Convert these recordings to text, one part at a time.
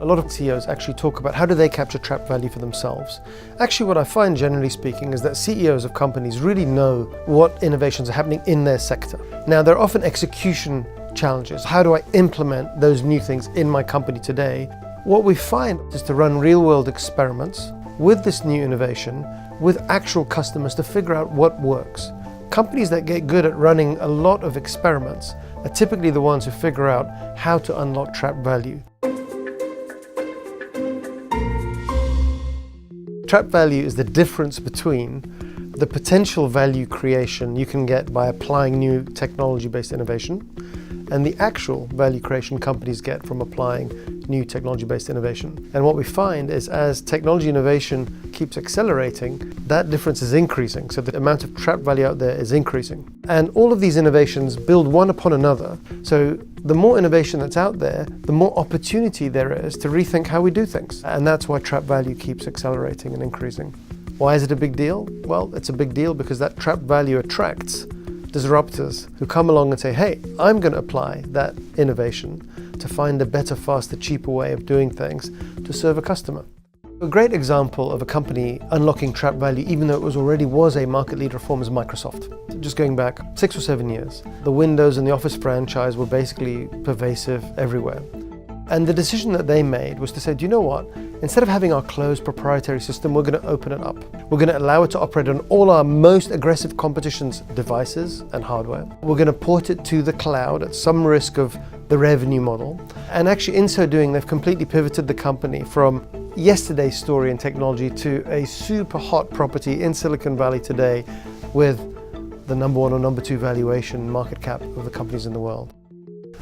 A lot of CEOs actually talk about how do they capture trapped value for themselves. Actually, what I find generally speaking is that CEOs of companies really know what innovations are happening in their sector. Now, there are often execution challenges. How do I implement those new things in my company today? What we find is to run real-world experiments with this new innovation with actual customers to figure out what works. Companies that get good at running a lot of experiments are typically the ones who figure out how to unlock trapped value. Trapped value is the difference between the potential value creation you can get by applying new technology-based innovation and the actual value creation companies get from applying new technology-based innovation. And what we find is as technology innovation keeps accelerating, that difference is increasing. So the amount of trapped value out there is increasing. And all of these innovations build one upon another. So the more innovation that's out there, the more opportunity there is to rethink how we do things. And that's why trapped value keeps accelerating and increasing. Why is it a big deal? Well, it's a big deal because that trapped value attracts disruptors who come along and say, hey, I'm going to apply that innovation to find a better, faster, cheaper way of doing things to serve a customer. A great example of a company unlocking trapped value, even though it already was a market leader form, is Microsoft. Just going back 6 or 7 years, the Windows and the Office franchise were basically pervasive everywhere. And the decision that they made was to say, do you know what? Instead of having our closed proprietary system, we're going to open it up. We're going to allow it to operate on all our most aggressive competition's devices and hardware. We're going to port it to the cloud at some risk of the revenue model. And actually, in so doing, they've completely pivoted the company from yesterday's story in technology to a super hot property in Silicon Valley today with the number 1 or number 2 valuation market cap of the companies in the world.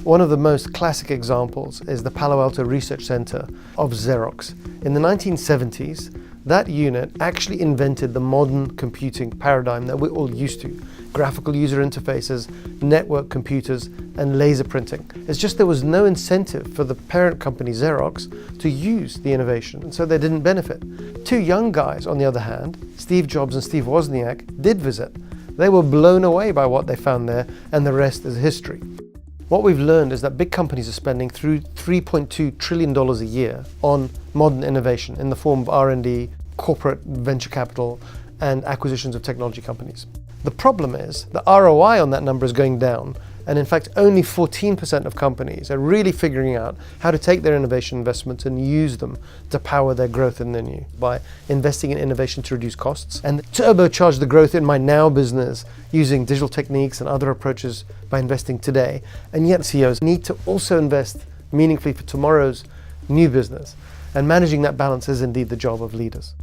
One of the most classic examples is the Palo Alto Research Center of Xerox. In the 1970s, that unit actually invented the modern computing paradigm that we're all used to. Graphical user interfaces, network computers, and laser printing. It's just there was no incentive for the parent company Xerox to use the innovation, and so they didn't benefit. 2 young guys, on the other hand, Steve Jobs and Steve Wozniak, did visit. They were blown away by what they found there, and the rest is history. What we've learned is that big companies are spending through $3.2 trillion a year on modern innovation in the form of R&D, corporate venture capital, and acquisitions of technology companies. The problem is the ROI on that number is going down, and in fact only 14% of companies are really figuring out how to take their innovation investments and use them to power their growth in the new by investing in innovation to reduce costs and turbocharge the growth in my now business using digital techniques and other approaches by investing today. And yet CEOs need to also invest meaningfully for tomorrow's new business, and managing that balance is indeed the job of leaders.